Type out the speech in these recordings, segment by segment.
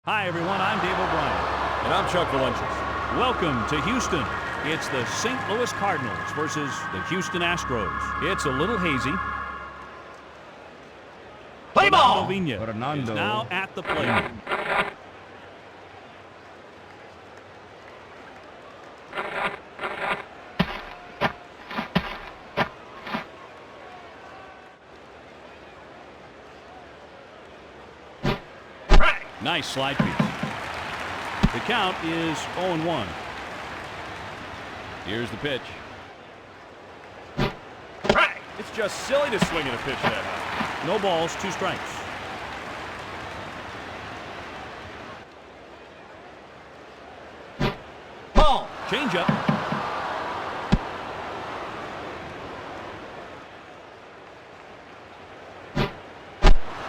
Hi, everyone. I'm Dave O'Brien. And I'm Chuck Valenches. Welcome to Houston. It's the St. Louis Cardinals versus the Houston Astros. It's a little hazy. Play ball! Fernando is now at the plate. Nice slide piece. The count is 0-1. Here's the pitch. It's just silly to swing at a pitch that high. No balls, 2 strikes. Ball! Change up.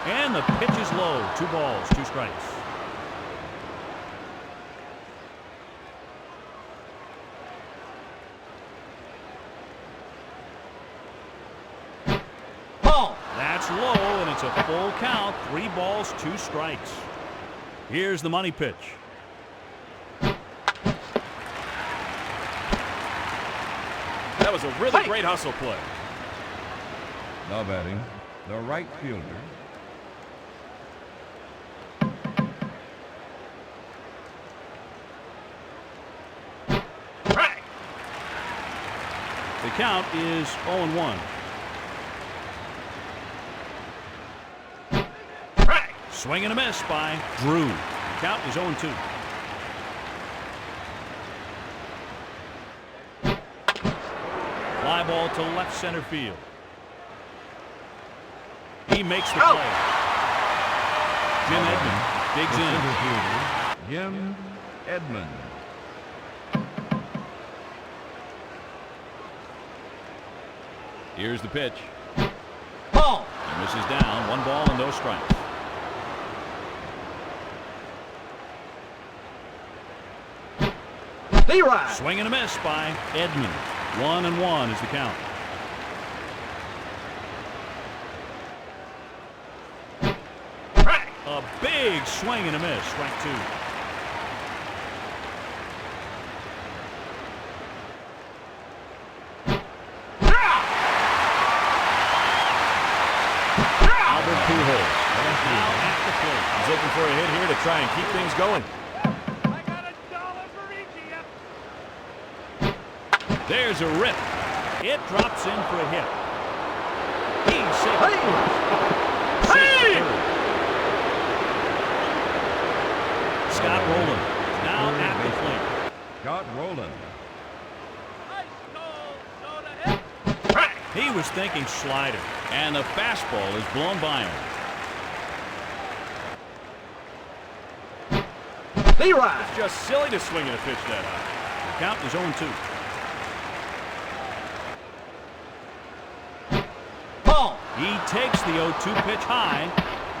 And the pitch is low. 2 balls, 2 strikes. Ball! That's low, and it's a full count. 3 balls, 2 strikes. Here's the money pitch. That was a really great hustle play. Now batting, the right fielder. The count is 0-1. Swing and a miss by Drew. The count is 0-2. Fly ball to left center field. He makes the play. Jim Edmonds digs in. Jim Edmonds. Here's the pitch. Ball! He misses down. 1 ball and no strikes. D-Ride! Swing and a miss by Edmonds. 1-1 is the count. A big swing and a miss. Strike 2. Albert Pujols now at the plate. He's looking for a hit here to try and keep things going. There's a rip. It drops in for a hit. He's safe. Scott Rowland now at the plate. Scott Rowland. He was thinking slider, and the fastball is blown by him. D-Ride! It's just silly to swing at a pitch that high. The count is 0-2. Ball! He takes the 0-2 pitch high.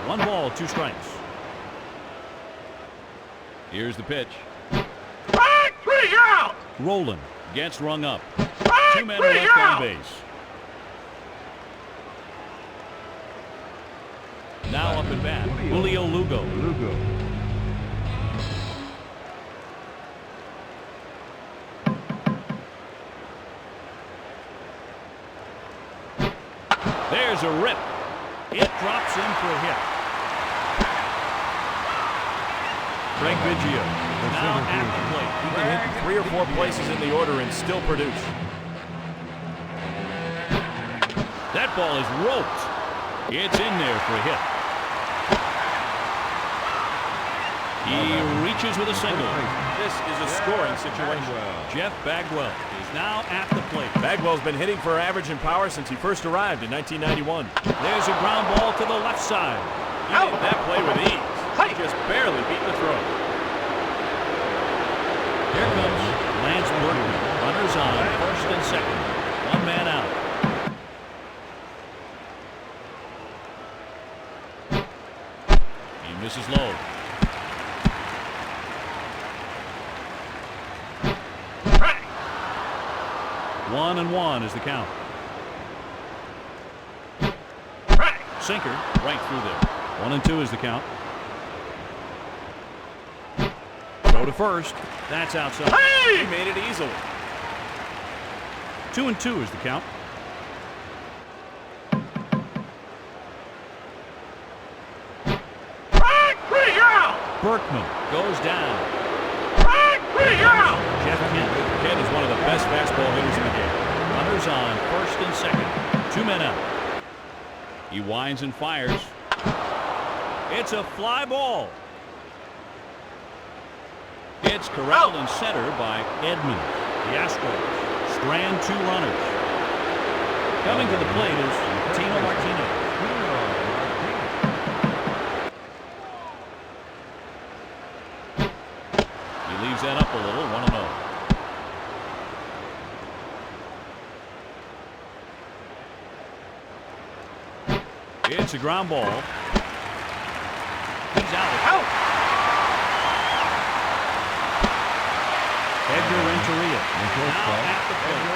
1 ball, 2 strikes. Here's the pitch. Strike 3 out! Rowland gets rung up. Strike 2 men are 3 left out! on base. Now up at bat, Julio Lugo. There's a rip. It drops in for a hit. Frank Biggio now at the plate. He can hit 3 or 4 places in the order and still produce. That ball is roped. It's in there for a hit. He reaches with a single. This is a scoring situation. Jeff Bagwell is now at the plate. Bagwell's been hitting for average and power since he first arrived in 1991. There's a ground ball to the left side. He did that play with ease. He just barely beat the throw. Here comes Lance Berkman. Runners on first and second. 1 man out. He misses low. One and 1 is the count. Sinker right through there. 1-2 is the count. Throw to first. That's outside. He made it easily. 2-2 is the count. Strike 3 out. Berkman goes down. Strike 3 out. Jeff Kent. Kent is one of the best fastball hitters in the game. Runners on first and second. 2 men out. He winds and fires. It's a fly ball. It's corralled in center by Edmund. The Astros strand 2 runners. Coming to the plate is Tino Martinez. He leaves that up a little, 1-0. It's a ground ball. He's out. Edgar Renteria now at the plate.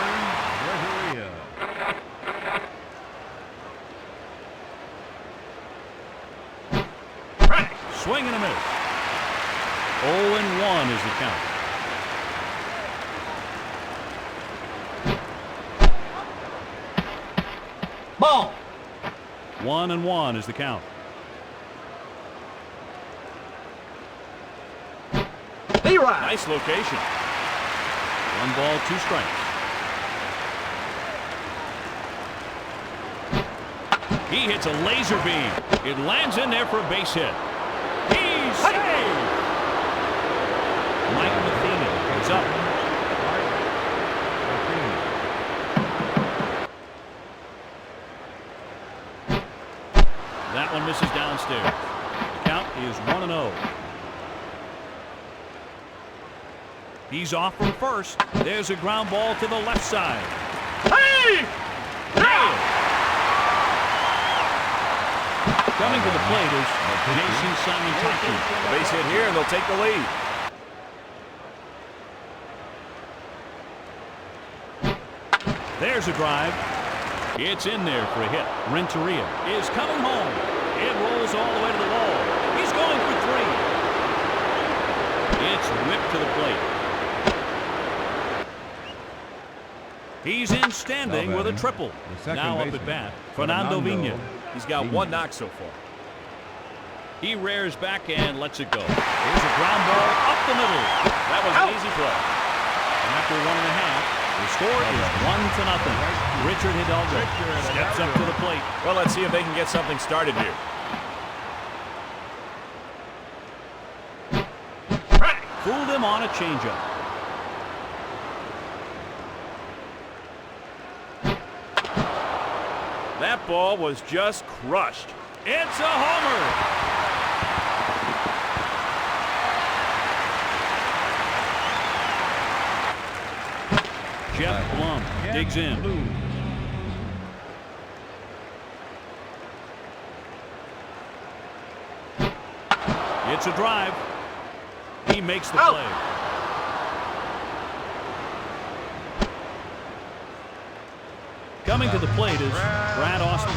Swing and a miss. 0-1 is the count. Ball. 1-1 is the count. B-Ride. Nice location. 1 ball, 2 strikes. He hits a laser beam. It lands in there for a base hit. He's saved. Mike Matheny is up. That one misses downstairs. The count is 1-0. He's off from first. There's a ground ball to the left side. Hey! Nailed. Coming to the plate is Jason Simon-Taki. Base hit here, and they'll take the lead. There's a drive. It's in there for a hit. Renteria is coming home. It rolls all the way to the wall. He's going for 3. It's whipped to the plate. He's in standing with a triple. Now up at bat, Fernando Vina. He's got 1 knock so far. He rears back and lets it go. Here's a ground ball up the middle. That was an easy play. After 1.5, the score is 1-0. Richard Hidalgo steps up to the plate. Well, let's see if they can get something started here. Fooled him on a changeup. That ball was just crushed. It's a homer. Jeff Blum digs in. It's a drive. He makes the play. Coming to the plate is Brad Austin.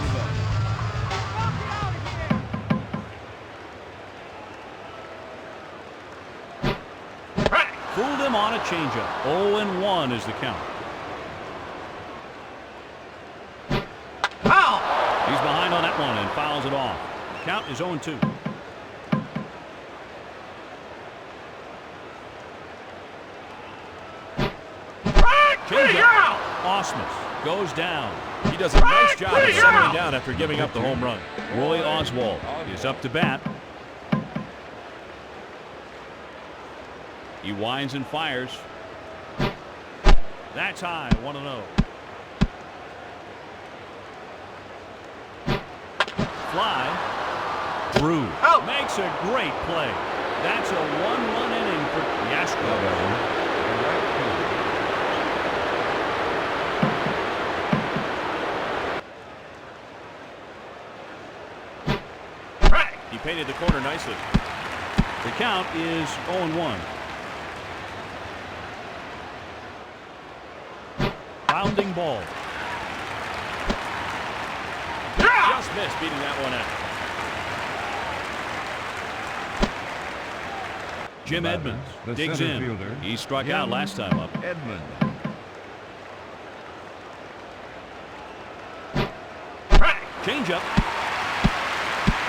Fooled him on a changeup. 0-1 is the count. Foul. He's behind on that one and fouls it off. The count is 0-2. Changeup. Osmus goes down. He does a nice job of settling down after giving up the home run. Roy Oswald is up to bat. He winds and fires. That's high, 1-0. Fly. Drew makes a great play. That's a 1-run inning for the Astros. He painted the corner nicely. The count is 0-1. Bounding ball. Just missed beating that one out. Jim The Edmonds batter, the digs center in. fielder, He struck Jim out last time up. Edmonds. Change up.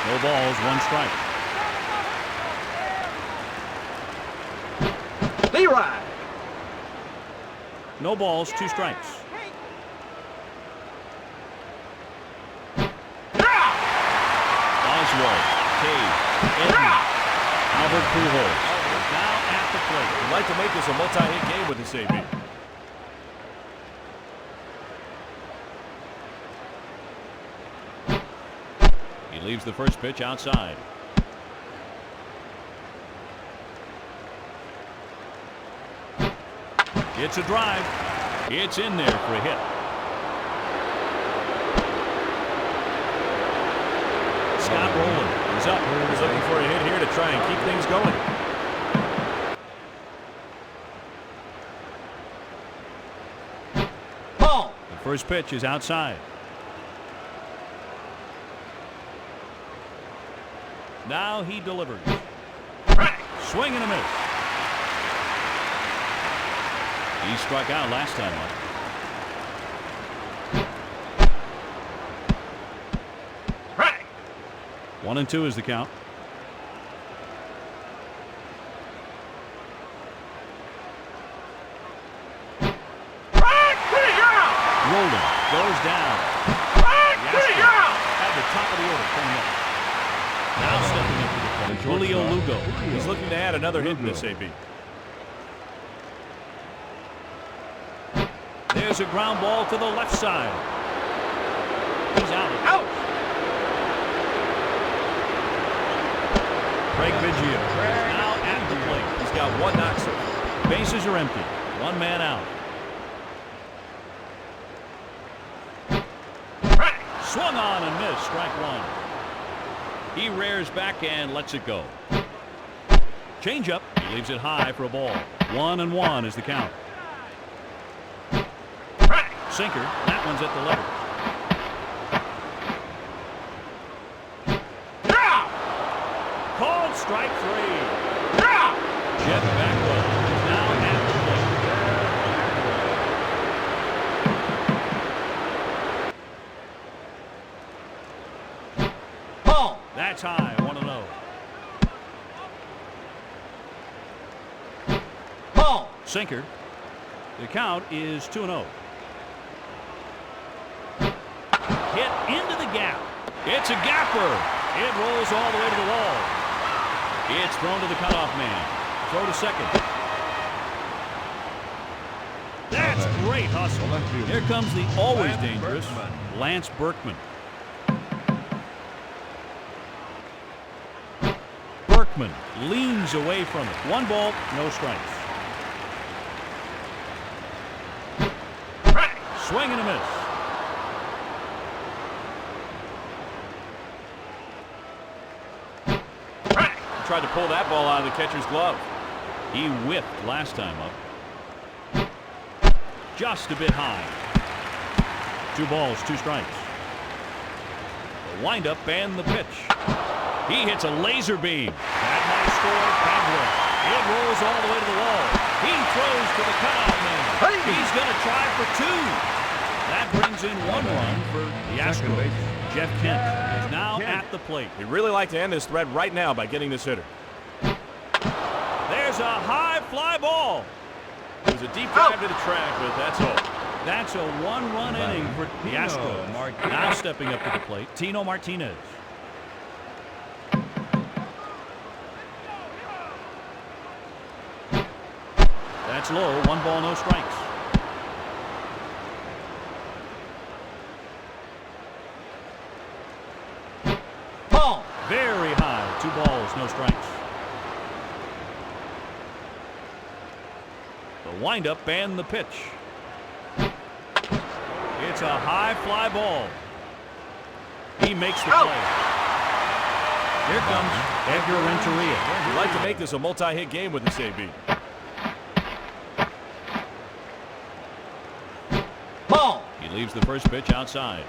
No balls, one strike. D-Ride. No balls, two strikes. Oswald, Cave, Edmonds, Albert Pujols. Now at the plate. We'd like to make this a multi-hit game with this AB. He leaves the first pitch outside. It's a drive. It's in there for a hit. Scott Rowland is up. He's looking for a hit here to try and keep things going. Ball. The first pitch is outside. Now he delivers. Swing and a miss. He struck out last time up. Right. 1-2 is the count. Rolling goes down. At the top of the order coming up. Now stepping up to the plate, Julio Lugo. He's looking to add another hit in this AB. There's a ground ball to the left side. He's out. Out. Craig Biggio is now at the plate. He's got one knock, sir. Bases are empty. One man out. Swung on and missed. Strike one. He rears back and lets it go. Change up. He leaves it high for a ball. 1-1 is the count. Sinker. That one's at the letter. Called strike three. Jeff Bagwell is now at the plate. Ball. That's high. 1-0. Ball. Sinker. The count is 2-0. Hit into the gap. It's a gapper. It rolls all the way to the wall. It's thrown to the cutoff man. Throw to second. That's great hustle. Here comes the always dangerous Lance Berkman. Berkman leans away from it. 1 ball, no strikes. Swing and a miss. Tried to pull that ball out of the catcher's glove. He whipped last time up. Just a bit high. 2 balls, 2 strikes. The windup and the pitch. He hits a laser beam. That might score Bagwell. It rolls all the way to the wall. He throws to the cutoff man. He's going to try for 2. That brings in 1 run for the Astros. Jeff Kent is now at the plate. He'd really like to end this threat right now by getting this hitter. There's a high fly ball. It was a deep drive to the track, but that's all. That's a 1-run inning for the Astros. Now stepping up to the plate, Tino Martinez. That's low. 1 ball, no strikes. Ball. Very high. 2 balls, no strikes. The windup and the pitch. It's a high fly ball. He makes the play. Here comes Edgar Renteria. We'd like to make this a multi-hit game with this AB. Ball. He leaves the first pitch outside.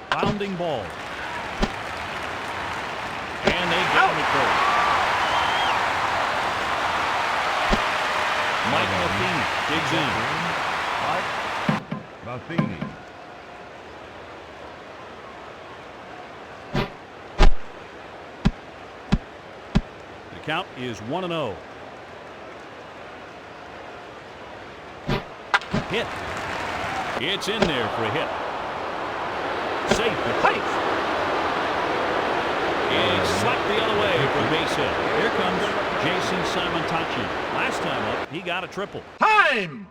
Bounding ball. Mike Matheny digs in. Matheny. The count is 1-0. Hit. It's in there for a hit. Safe for place. It's slapped the other way for a base hit. Here comes Jason Simontachi. Last time up, he got a triple. Time!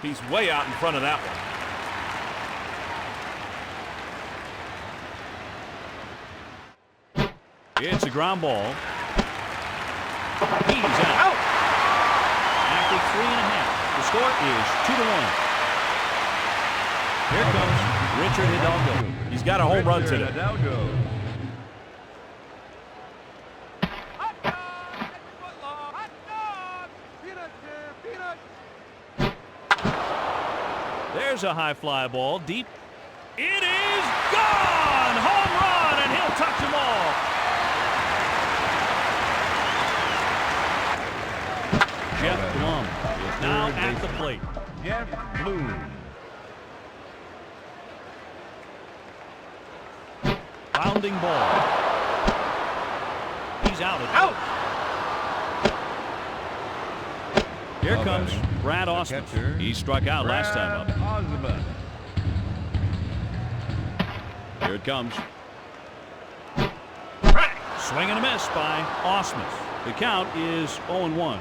He's way out in front of that one. It's a ground ball. He's out. After 3.5, the score is 2-1. Here comes Richard Hidalgo. He's got a home run today. Hidalgo. There's a high fly ball deep. It is gone! Home run, and he'll touch them all. Jeff Blum is now at the plate. Jeff Bloom. Bounding ball. He's out at Out! Here comes Brad Austin. He struck out last time up. Osmond. Here it comes. Swing and a miss by Ausmus. The count is 0-1.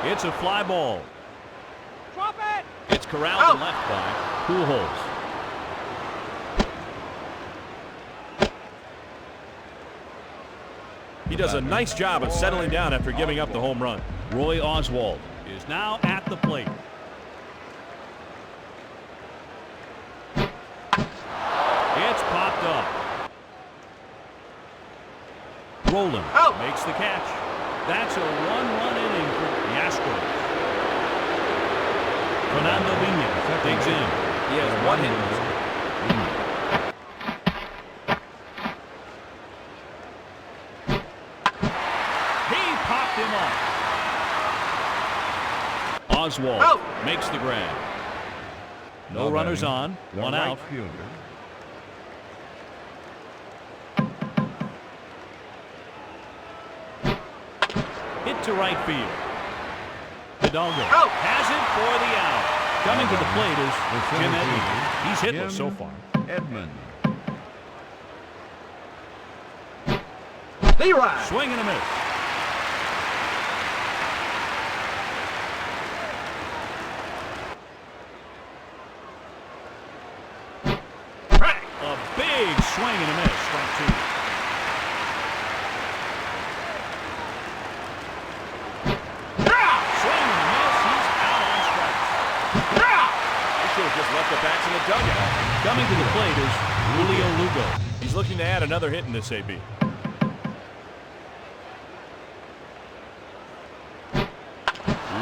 It's a fly ball. Drop it! It's corralled and left by Pujols. He does a nice job of settling down after giving up the home run. Roy Oswald is now at the plate. It's popped up. Roland makes the catch. That's a one-run inning for the Astros. Fernando Vina digs in. He has one hit. He popped him up. Oswald makes the grab. No runners on, The one right out. fielder. Hit to right field. Hidalgo has it for the out. Coming to the plate is Jim Edmonds. He's hitless so far. Edmund. D-Ride! Swing and a miss. A big swing and a miss. Strike two. Swing and a miss. He's out on strikes. He should have just left the bats in the dugout. Coming to the plate is Julio Lugo. He's looking to add another hit in this AB.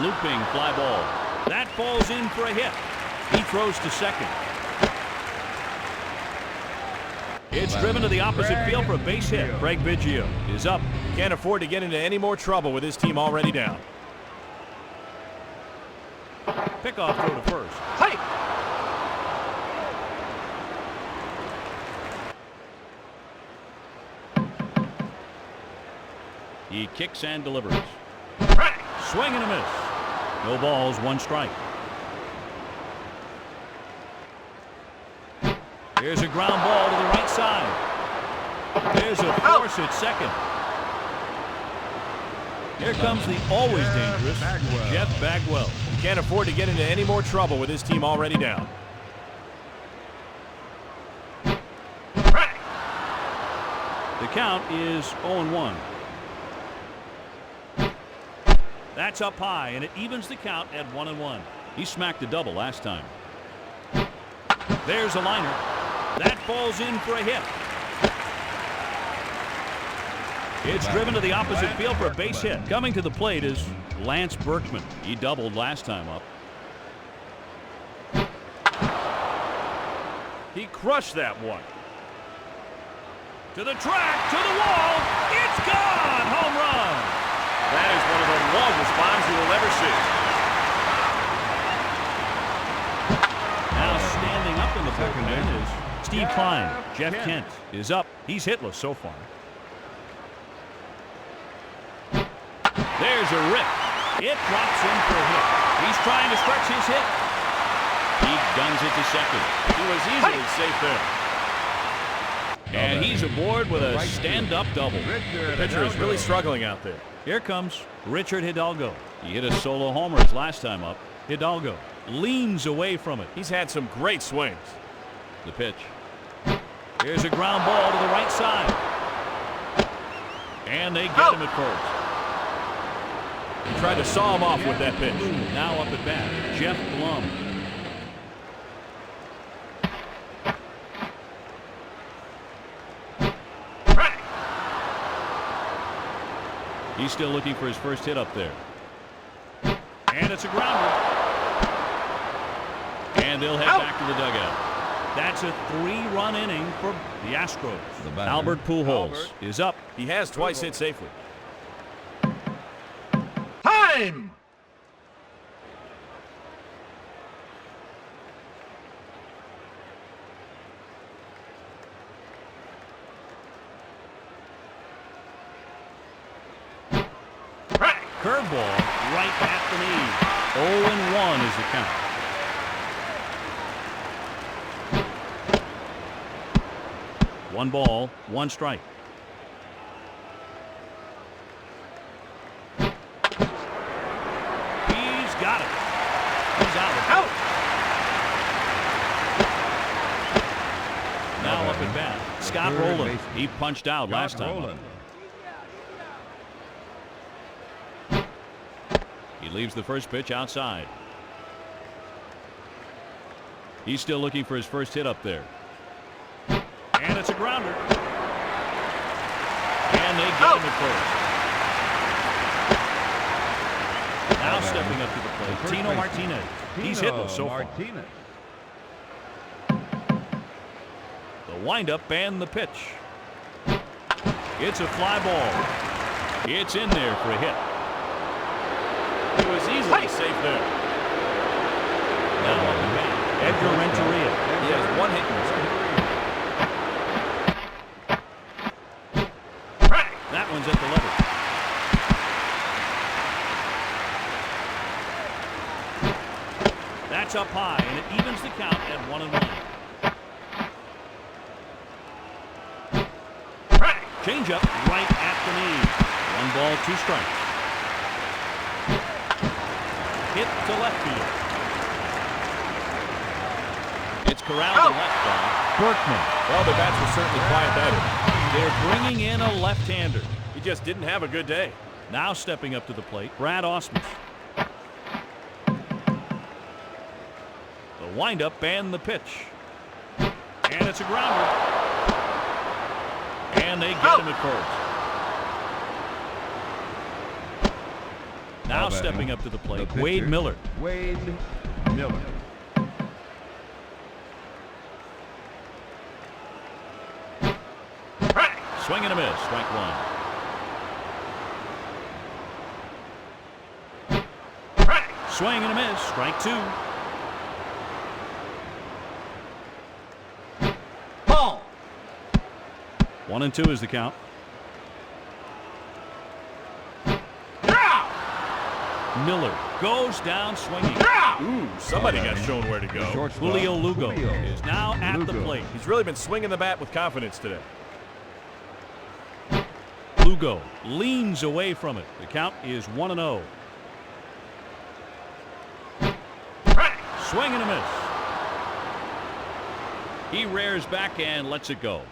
Looping fly ball. That falls in for a hit. He throws to second. It's driven to the opposite field for a base hit. Craig Biggio is up. Can't afford to get into any more trouble with his team already down. Pickoff throw to first. Take! He kicks and delivers. Swing and a miss. No balls, one strike. Here's a ground ball to the right side. There's a force at second. Here comes the always dangerous Jeff Bagwell. Can't afford to get into any more trouble with his team already down. The count is 0-1. That's up high, and it evens the count at 1-1. He smacked a double last time. There's a liner. That falls in for a hit. It's driven to the opposite field for a base hit. Coming to the plate is Lance Berkman. He doubled last time up. He crushed that one. To the track, to the wall. It's gone. Home run. That is one of the longest bombs you will ever see. Now standing up in the bullpen is Steve Klein. Jeff Kent is up. He's hitless so far. There's a rip. It drops in for a hit. He's trying to stretch his hit. He guns it to second. He was easily safe there. And he's aboard with a stand-up double. The pitcher is really struggling out there. Here comes Richard Hidalgo. He hit a solo homer his last time up. Hidalgo leans away from it. He's had some great swings. The pitch. Here's a ground ball to the right side. And they get him at first. He tried to saw him off with that pitch. Now up at bat, Jeff Blum. He's still looking for his first hit up there. And it's a grounder. And they'll head back to the dugout. That's a 3-run inning for the Astros. Albert Pujols is up. He has twice hit safely. Time! Curveball right at the knee. 0-1 is the count. One ball, one strike. He's got it. He's out. Now up at bat, Scott Rowland. He punched out last time up. He leaves the first pitch outside. He's still looking for his first hit up there. And it's a grounder. And they get him at first. Now stepping up to the plate, Tino Martinez. He's hitless so far. The windup and the pitch. It's a fly ball. It's in there for a hit. He was easily safe there. Now up and back, Edgar Renteria. He has one hit in this game. That one's at the level. That's up high, and it evens the count at 1-1. Change up right at the knee. 1 ball, 2 strikes. Hit to left field. It's corralled to left by Berkman. Well, the bats were certainly quiet that inning. They're bringing in a left-hander. He just didn't have a good day. Now stepping up to the plate, Brad Ausmus. The windup and the pitch. And it's a grounder. And they get him at first. Now stepping up to the plate, Wade Miller. Wade Miller. Swing and a miss, strike 1. Swing and a miss, strike 2. Ball. 1-2 is the count. Miller goes down swinging. Ooh, somebody got shown where to go. Julio Lugo is now at the plate. He's really been swinging the bat with confidence today. Lugo leans away from it. The count is 1-0. Swing and a miss. He rears back and lets it go.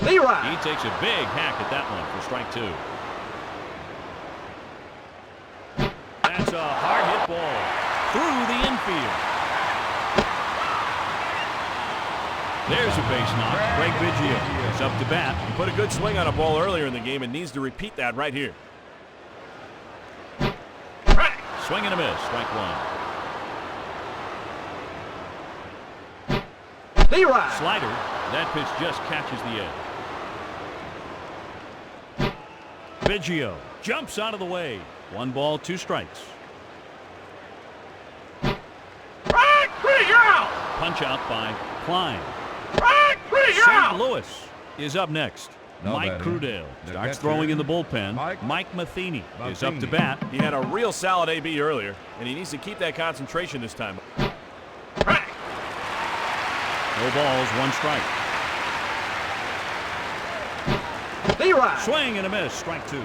Leroy. He takes a big hack at that one for strike 2. That's a hard hit ball through the infield. There's a base knock. Craig Biggio is up to bat. He put a good swing on a ball earlier in the game and needs to repeat that right here. Swing and a miss. Strike one. D-Ride. Slider. That pitch just catches the edge. Biggio jumps out of the way. 1 ball, 2 strikes. Strike 3 out. Punch out by Klein. Strike 3 St. out. Louis is up next. No Mike batting. Crudale The starts catcher, throwing in the bullpen. Mike Mike Matheny is up to Matheny. bat. He had a real solid AB earlier, and he needs to keep that concentration this time. Strike. No balls, 1 strike. D-Ride. Swing and a miss. Strike 2.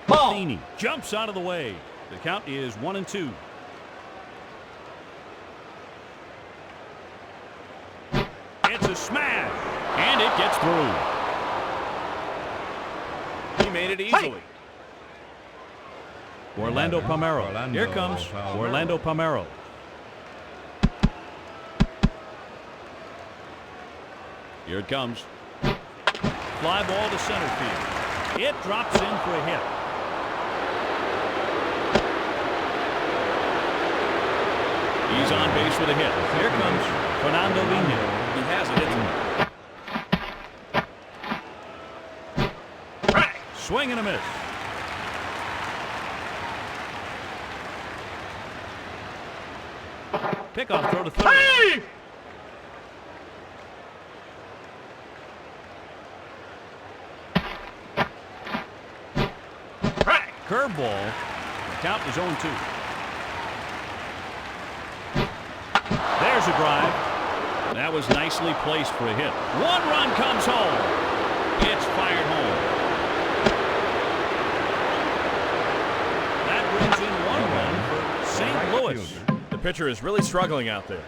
Ball. Matheny jumps out of the way. The count is 1-2. It's a smash, and it gets through. He made it easily. Orlando Palmeiro. Orlando Here comes Palmeiro. Orlando Palmeiro. Here it comes. Fly ball to center field. It drops in for a hit. He's on base with a hit. Here comes Fernando Vina. He has it. It's Strike. Swing and a miss. Pickoff throw to third. Hey. Strike. Curveball. The count is 0-2. There's a drive. That was nicely placed for a hit. 1 run comes home. It's fired home. That brings in 1 run for St. Louis. The pitcher is really struggling out there.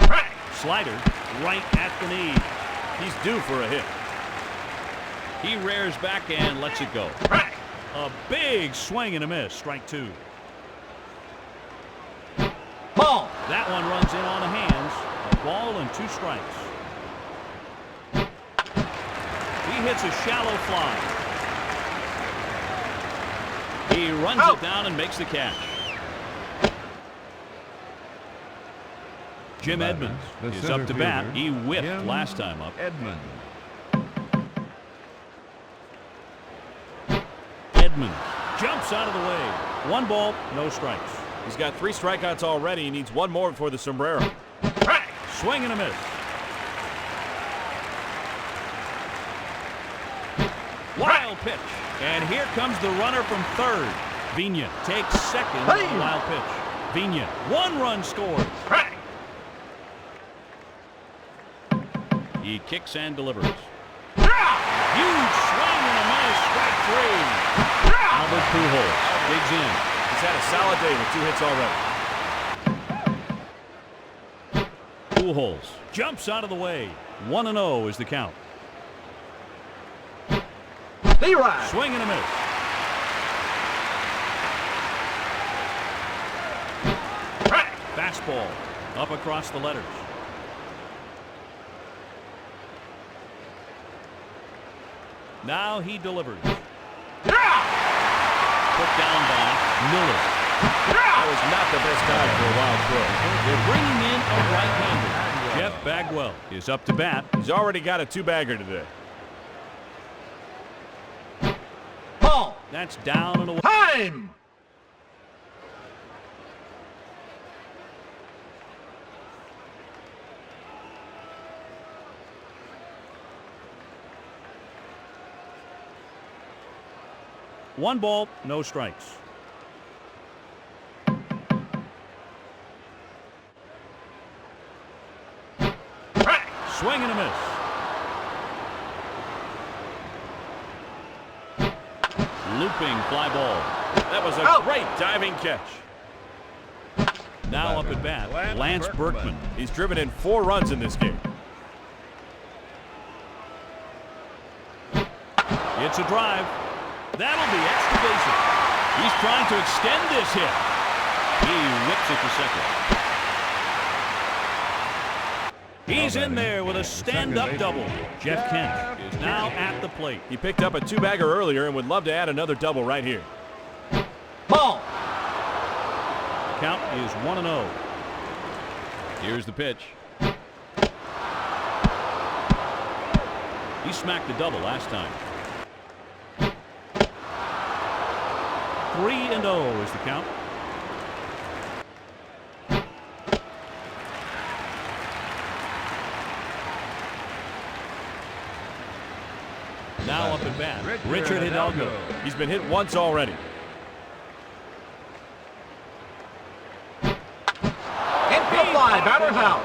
Strike. Slider right at the knee. He's due for a hit. He rears back and lets it go. Strike. A big swing and a miss. Strike 2. Ball. That one runs in on the hands. A ball and 2 strikes. He hits a shallow fly. He runs Out. it down and makes the catch. Jim Edmonds The is center up to bat. fielder, He whipped Jim last time up. Edmonds. Edmonds jumps out of the way. 1 ball, no strikes. He's got 3 strikeouts already. He needs 1 more before the sombrero. Strike. Swing and a miss. Wild pitch. And here comes the runner from third. Vina takes second on Hey. the wild pitch. Vina, 1 run scores. Strike. He kicks and delivers. Yeah. Huge swing and a miss. Strike 3. Yeah. Albert Pujols digs in. He's had a solid day with 2 hits already. Pujols jumps out of the way. 1-0 is the count. D-Ride. Swing and a miss. Strike. Fastball up across the letters. Now he delivers. Yeah. Put down by Miller. That was not the best time for a wild throw. They're bringing in a right-hander. Jeff Bagwell is up to bat. He's already got a 2-bagger today. Ball. That's down and away. Time. One ball, no strikes. Strike. Swing and a miss. Looping fly ball. That was a Out. great diving catch. Now up at bat, Lance Berkman. He's driven in 4 runs in this game. It's a drive. That'll be extra bases. He's trying to extend this hit. He whips it to second. He's in there with a stand-up double. Jeff Kent is now at the plate. He picked up a two-bagger earlier and would love to add another double right here. Ball. The count is 1-0. Here's the pitch. He smacked the double last time. 3-0 is the count. Now up at bat, Richard Hidalgo. He's been hit once already. In for a fly. Batter's out.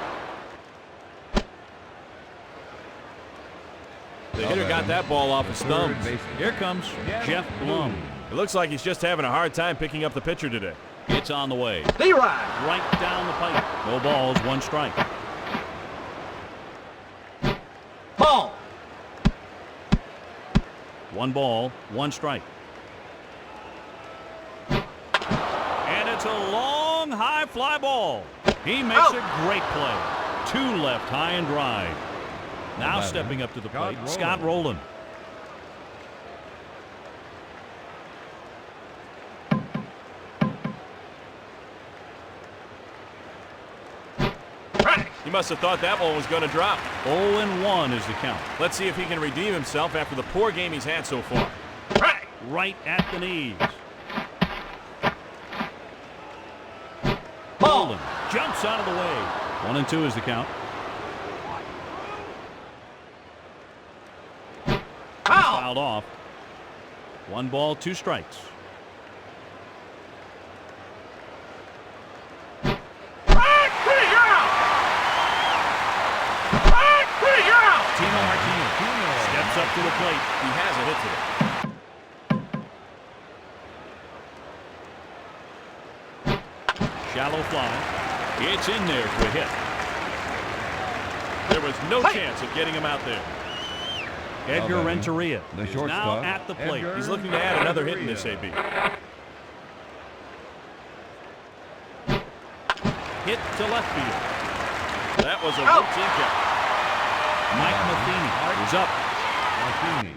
The hitter got that ball off his thumbs. Here comes Jeff Blum. It looks like he's just having a hard time picking up the pitcher today. It's on the way. D-Ride. Right down the pipe. No balls, 1 strike. Ball. 1 ball, 1 strike. And it's a long, high fly ball. He makes Out. a great play. 2 left, high and dry. Now stepping up to the plate, Scott Rowland. He must have thought that one was going to drop. 0-1 is the count. Let's see if he can redeem himself after the poor game he's had so far. Right at the knees. Ball. Rowland jumps out of the way. 1-2 is the count. Foul. Fouled off. 1 ball, 2 strikes. Tino Martinez steps up to the plate. He has a hit today. Shallow fly. It's in there for a hit. There was no chance of getting him out there. Edgar Renteria the is shortstop, now at the plate. Edgar. He's looking to add another hit in this AB. Hit to left field. That was a Out. routine catch. Mike Matheny is up. Martini.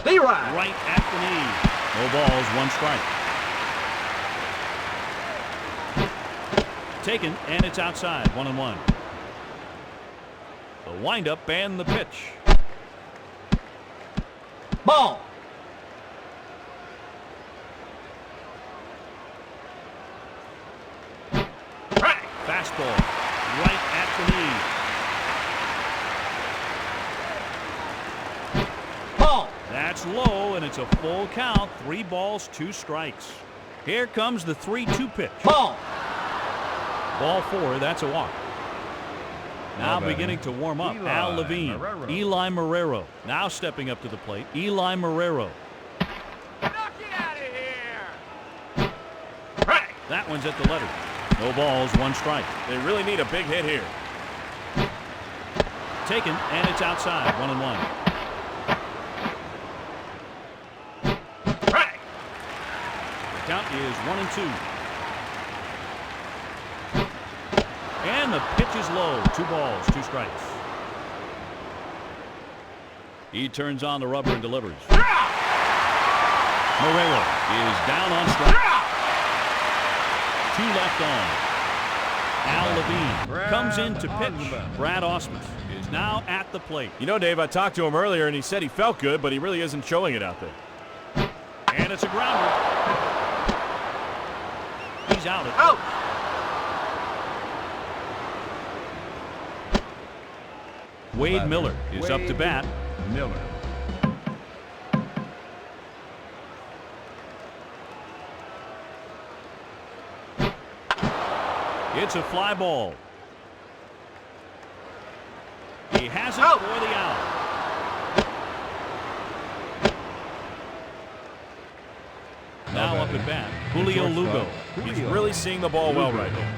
D-Ride. Right at the knee. No balls, 1 strike. Taken, and it's outside, 1-1. The windup and the pitch. Ball. Fastball right at the knee. Ball. That's low, and it's a full count. 3 balls, 2 strikes. Here comes the 3-2 pitch. Ball. Ball 4, that's a walk. Now batting, beginning to warm up, Eli Al Levine. Marrero. Eli Marrero now stepping up to the plate. Eli Marrero. That one's at the letter. No balls, 1 strike. They really need a big hit here. Taken, and it's outside, 1-1. The count is 1-2. And the pitch is low. 2 balls, 2 strikes. He turns on the rubber and delivers. Marrero is down on strike. 2 left on. Al Levine comes in to pitch. Brad Ausmus is now at the plate. You know, Dave, I talked to him earlier, and he said he felt good, but he really isn't showing it out there. And it's a grounder. He's out at Out. Wade Miller is up to bat. Miller. It's a fly ball. He has it Out. for the out. Now up at bat, Julio Lugo. He's really seeing the ball well right now.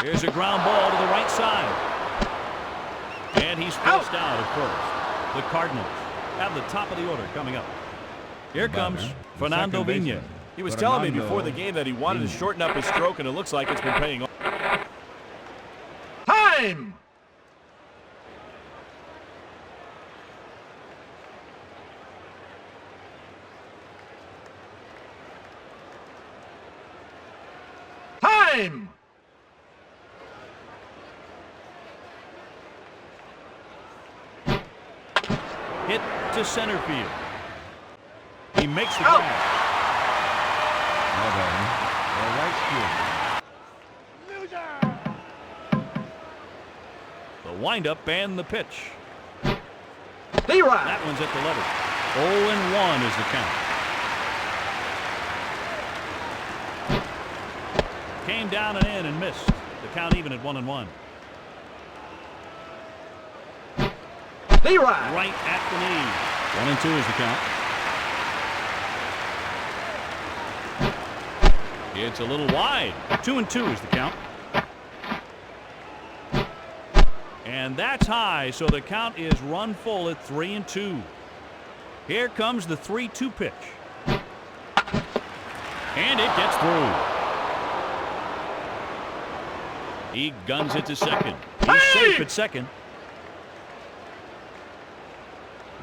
Here's a ground ball to the right side. And he's forced out at first. The Cardinals have the top of the order coming up. Here comes Fernando Vigna. He was telling me before the game that he wanted to shorten up his stroke, and it looks like it's been paying off. Time! Time! Hit to center field. He makes the Out. grab. Now batting, the right fielder. The windup and the pitch. D-Ride! That one's at the letter. 0-1 is the count. Came down and in and missed. The count even at 1-1. D-Ride! Right at the knee. 1-2 is the count. It's a little wide. 2-2 is the count. And that's high, so the count is run full at 3-2. Here comes the 3-2 pitch. And it gets through. He guns it to second. He's safe at second.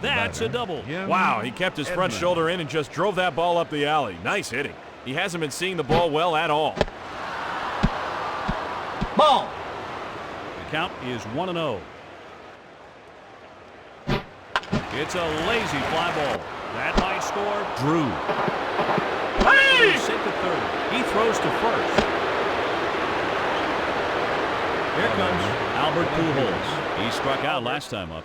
That's a double. Wow, he kept his front shoulder in and just drove that ball up the alley. Nice hitting. He hasn't been seeing the ball well at all. Ball! The count is 1-0. It's a lazy fly ball. That might score. Drew. Hey! He's safe at third. He throws to first. Here comes Albert Pujols. He struck out last time up.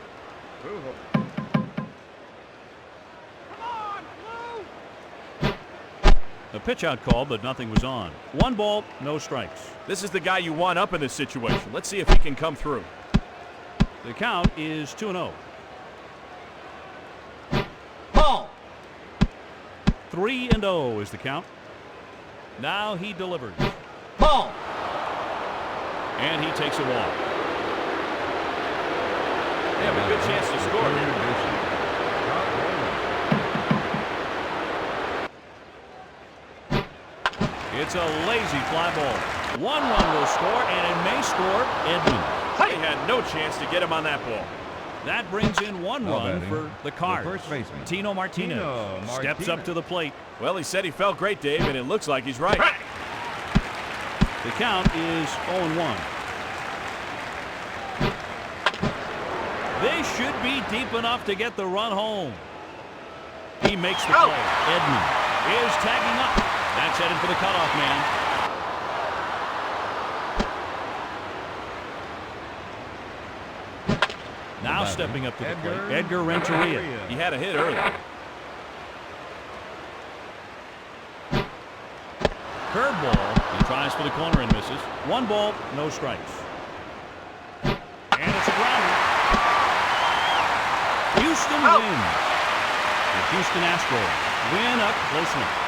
A pitch out call, but nothing was on. 1 ball, no strikes. This is the guy you want up in this situation. Let's see if he can come through. The count is 2-0. Ball! 3-0 is the count. Now he delivers. Ball! And he takes a walk. They have a good chance to score here. It's a lazy fly ball. 1 run will score, and it may score Edman. They had no chance to get him on that ball. That brings in 1 Now run batting, for the Cards. first baseman, Tino Martinez steps up to the plate. Well, he said he felt great, Dave, and it looks like he's right. The count is 0-1. They should be deep enough to get the run home. He makes the play. Edman is tagging up. That's headed for the cutoff man. Now stepping up to the plate, Edgar Renteria. He had a hit early. Curveball. He tries for the corner and misses. 1 ball, no strikes. And it's a grounder. Houston wins. The Houston Astros win up close enough.